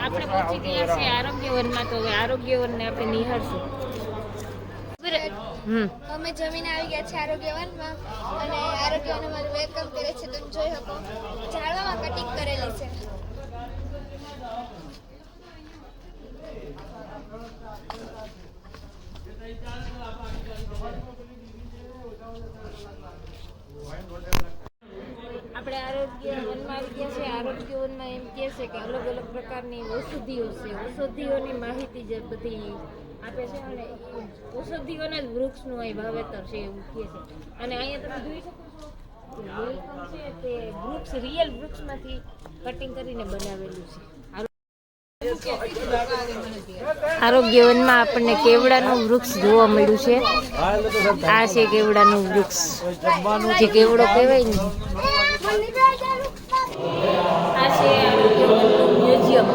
આપણે પહોંચી ગયા છે આરોગ્ય વનમાં. તો હવે આરોગ્ય વનને આપણે નિહાળશું. અમે જમીને આવી ગયા છે આરોગ્ય વનમાં અને આરોગ્ય વન અમારું વેલકમ કરે છે. તમે જોઈ શકો ઝાડવામાં કટિંગ કરેલી છે. આપણે આરોગ્ય વનમાં આવી ગયા છે. આરોગ્ય વનમાં એમ કહે છે કે અલગ અલગ પ્રકારની ઔષધિઓ છે. ઔષધિઓની માહિતી જે બધી આપે છે અને ઔષધિઓના જ વૃક્ષનું અહીં વાવેતર છે એવું કહે છે. અને અહીંયા તમે જોઈ શકો છો વેલકમ છે તે વૃક્ષ રિયલ વૃક્ષમાંથી કટિંગ કરીને બનાવેલું છે. આરોગ્ય વનમાં આપણને કેવડાનું વૃક્ષ જોવા મળ્યું છે. આ છે કેવડાનું વૃક્ષ, જે કેવડો કહેવાય ને. આ છે આરોગ્ય વનનું મ્યુઝિયમ.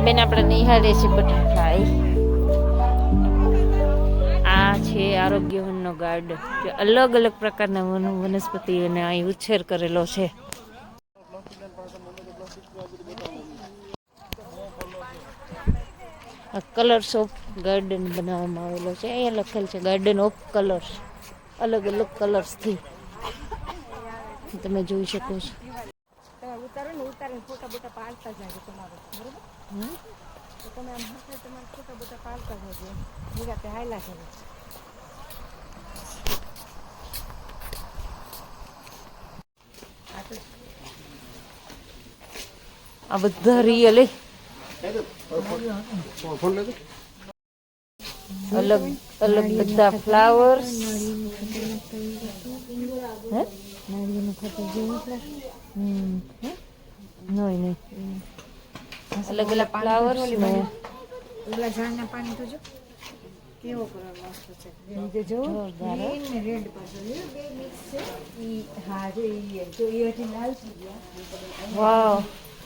બેન આપણે નિહાળે છે બટરફ્લાય. આ છે આરોગ્ય વનનો ગાર્ડન, જે અલગ અલગ પ્રકારના વનસ્પતિઓને અહીં ઉછેર કરેલો છે. કલર્સ ઓફ ગાર્ડન બનાવવામાં આવેલો છે. અહીંયા લખેલ છે ગાર્ડન ઓફ કલર્સ, અલગ અલગ કલર્સથી તમે જોઈ શકો છો. ઉતારો ફોટા બોટા પાડતા જાય તમારો, બરોબર? તો તમે આમ હાથે તમારા ફોટા બોટા પાડતા જજો, નિરાતે હાયલા છે. આ બધા રિયલ અલગ અલગ બધા ફ્લાવર્સ. નહીં અલગ અલગ ફ્લાવર્સ ને ઓલા ઝાડના પાણી તો જો કેવો કલર મસ્ત છે. એ જો ગ્રીન ને રેડ પાછો બે મિક્સ છે. ઈ હા જો ઈ જો ઈ હજી લાલ થઈ ગયા. વાવ,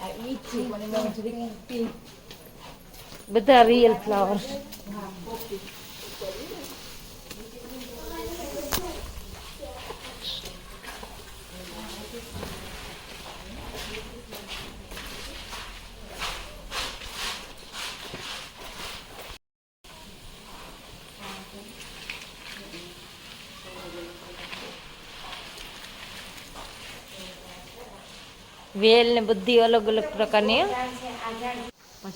આ ઈ છે મને મને પિંક. બધા રિયલ ફ્લાવર્સ. વેલ ને બધી અલગ અલગ પ્રકારની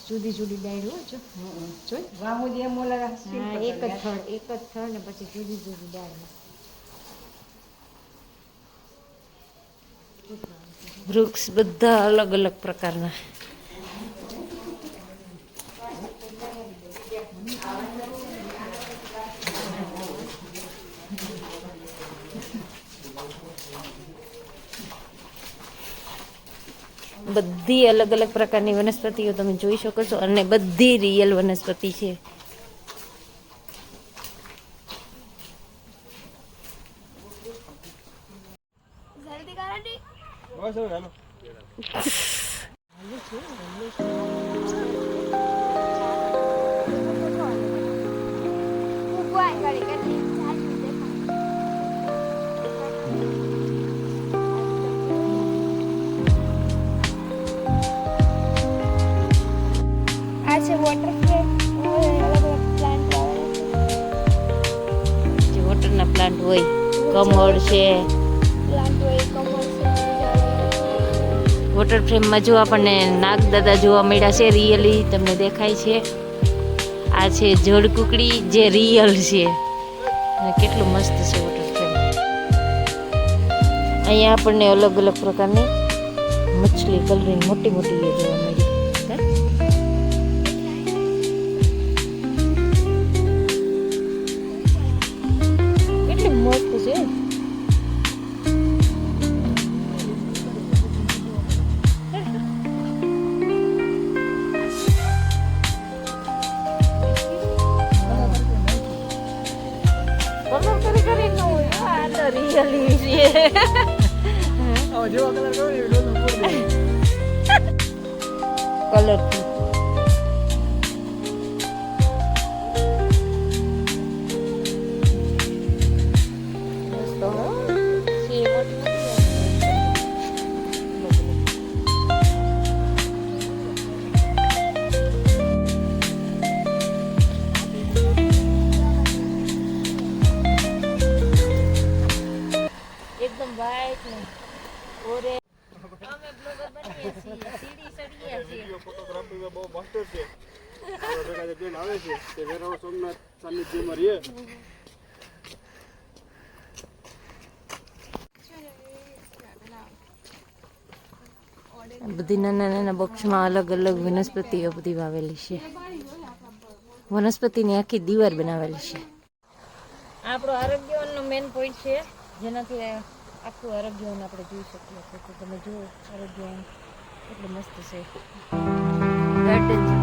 જુદી જુદી ડાયરો જો એક જ થળ ને પછી જુદી જુદી ડાયરો. વૃક્ષ બધા અલગ અલગ પ્રકારના. બધી અલગ અલગ પ્રકારની વનસ્પતિઓ તમે જોઈ શકો છો અને બધી રિયલ વનસ્પતિ છે. વોટરના પ્લાન્ટ હોય, કમળ છે. વોટર ફ્રેમમાં જો આપણને નાગદાદા જોવા મળ્યા છે, રિયલી તમને દેખાય છે. આ છે જળ કુકડી જે રિયલ છે. કેટલું મસ્ત છે વોટર ફ્રેમ. અહીંયા આપણને અલગ અલગ પ્રકારની મછલી કલરની મોટી મોટી જોવા મળી. કેટલી મસ્ત છે. કરવાની છે. જેવો કલર કરો એ ડોલો કલરફુલ. એકદમ વ્હાઈટ ને ઓરે અમે બ્લોગર બનીએ છીએ, સીડી સડીએ છીએ. ફોટોગ્રાફીમાં બહુ માસ્ટર છે. ભેગા જે બેન આવે છે તે વેરાવળ સોમનાથ સાનિધ્યમાં રહીએ. બધી નાના નાના બોક્સમાં અલગ અલગ વનસ્પતિઓ બધી વાવેલી છે. વનસ્પતિની આખી દીવાર બનાવેલી છે. આપણો આરોગ્યવનનો મેઇન પોઈન્ટ છે, જેનાથી આખું આરોગ્યવન આપણે જોઈ શકીએ છીએ. તો તમે જુઓ આરોગ્યવન કેટલું મસ્ત છે. ગાર્ડન છે.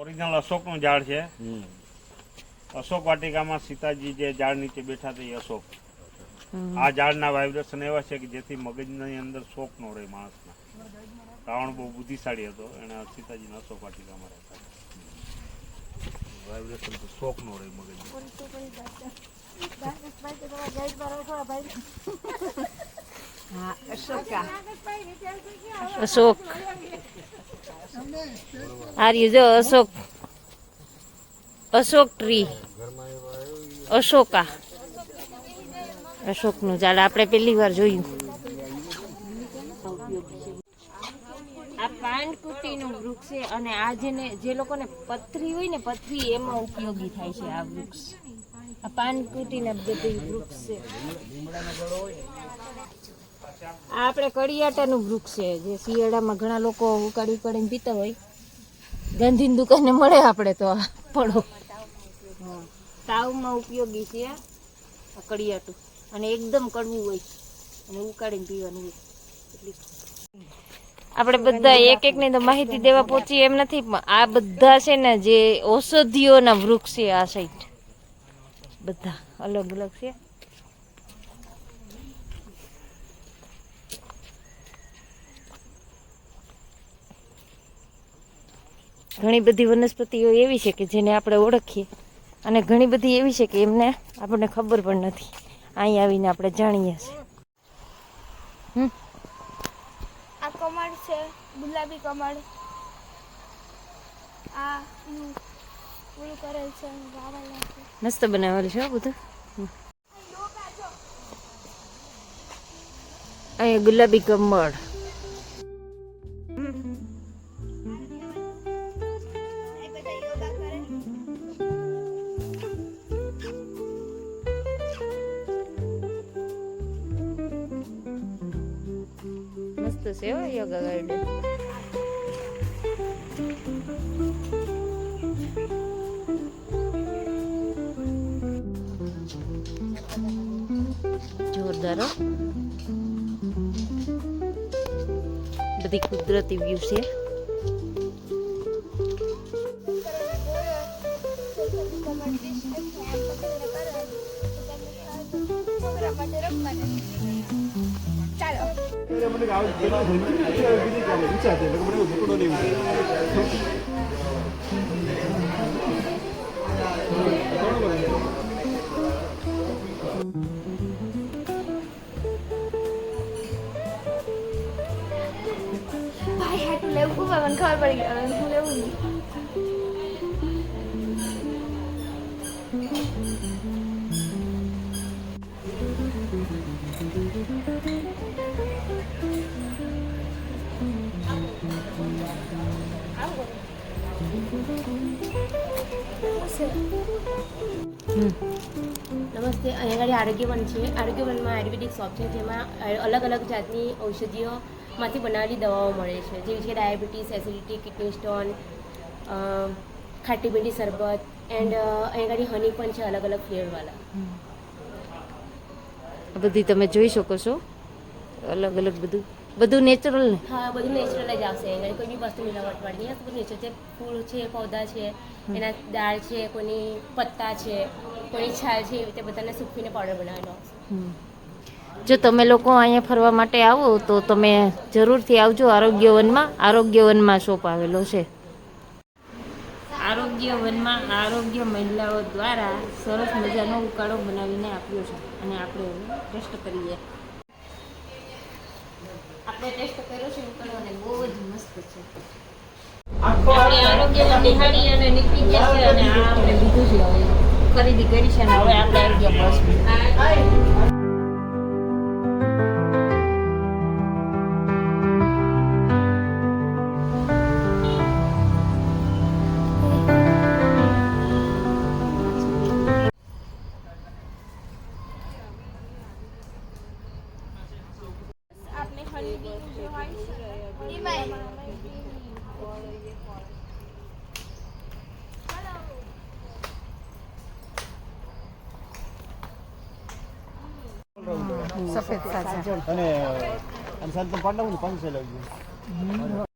ઓરિજિનલ અશોકનું ઝાડ છે. અશોક વાટિકામાં સીતાજી જે ઝાડ નીચે બેઠા હતા એ અશોક. આ ઝાડના વાઇબ્રેશન એવા છે કે જેથી મગજની અંદર શોક ન રહે માણસના. રાવણ બહુ બુદ્ધિશાળી હતો, એને સીતાજીના અશોક વાટિકામાં રહેતા. વાઇબ્રેશન તો શોક ન રહે મગજમાં. હા અશોકા અશોક આર્યુ જો અશોક, અશોક ટ્રી, અશોકા, અશોકનું ઝાડ આપણે પહેલી વાર જોયું. આ પાનકુટીનું વૃક્ષ છે અને આ જે લોકોને પથરી હોય ને, પથરી એમાં ઉપયોગી થાય છે આ વૃક્ષ. આ પાનકુટીના બધી વૃક્ષ છે. આ આપણે કડિયાટાનું વૃક્ષ છે, જે શિયાળામાં ઘણા લોકો ઉકાળી ઉકાળીને પીતા હોય. ગાંધીની દુકાને મળે આપણે તો આ પડો. તાવમાં ઉપયોગી છે આ કડિયાટું, અને એકદમ કડવું હોય અને ઉકાળીને પીવાનું હોય. આપણે બધા એક એકની તો માહિતી દેવા પહોંચી એમ નથી, પણ આ બધા છે ને જે ઔષધિઓના વૃક્ષ છે આ સાઈડ બધા અલગ અલગ છે. ઘણી બધી વનસ્પતિઓ એવી છે કે જેને આપણે ઓળખીએ, અને ઘણી બધી એવી છે કે એમને આપણને ખબર પણ નથી. અહીં આવીને આપણે જાણીએ છીએ. આ કમળ છે, ગુલાબી કમળ. આ પૂરું કરેલ છે, વાવેલા છે. મસ્ત બનાવેલું છે બધું. અહીંયા ગુલાબી કમળ. એ બધા યોગા કરે. મસ્ત છે હો યોગા ગાર્ડન. જોરદાર હો. બધી કુદરતી વ્યૂ છે. ચાલો મને આવું પેલા બીજી કામ વિચાર છે મને મોકળો નહીં. ભાઈ હાટું લેવું મને ખબર પડી ગઈ હવે હું લેવું નહીં. નમસ્તે, અહીંયા આગળ આરોગ્યવન છે. આરોગ્યવનમાં આયુર્વેદિક શોપ છે, જેમાં અલગ અલગ જાતની ઔષધિઓમાંથી બનાવેલી દવાઓ મળે છે, જેવી છે ડાયાબિટીસ, એસિડિટી, કિડની સ્ટોન, ખાટી મીઠી શરબત એન્ડ અહીંયા આગળ હની પણ છે, અલગ અલગ ફ્લેવરવાળા. આ બધી તમે જોઈ શકો છો, અલગ અલગ બધું નેચરલ ને. હા, બધું નેચરલ જ આવશે. અહીંયા કોઈ બી વસ્તુ મિલાવટવાળી નહીં, બધું નેચરલ છે. ફૂલ છે, પૌધા છે, એના દાળ છે, કોઈની પત્તા છે, કોઈની છાલ છે, એવી રીતે બધાને સૂકવીને પાવડર બનાવેલો આવશે. જો તમે લોકો અહીંયા ફરવા માટે આવો તો તમે જરૂરથી આવજો આરોગ્યવનમાં. આરોગ્યવનમાં શોપ આવેલો છે. આરોગ્યવનમાં આરોગ્ય મહિલાઓ દ્વારા સરસ મજાનો ઉકાળો બનાવીને આપ્યો છે અને આપણે એનો ટેસ્ટ કરીએ. આપણે ટેસ્ટ કર્યો છે ઉકાળો અને બહુ જ મસ્ત છે. આપણે આરોગ્યવન નિહાળી અને નીકળી ગયા છે અને આ આપણે લીધું છે, હવે ખરીદી કરી છે અને હવે આપણે આવી ગયા બસમાં. આપણે હળવી જે હોય છે એમાં સફેદ સાજા અને સાથે પાટલા 500 લાવજો.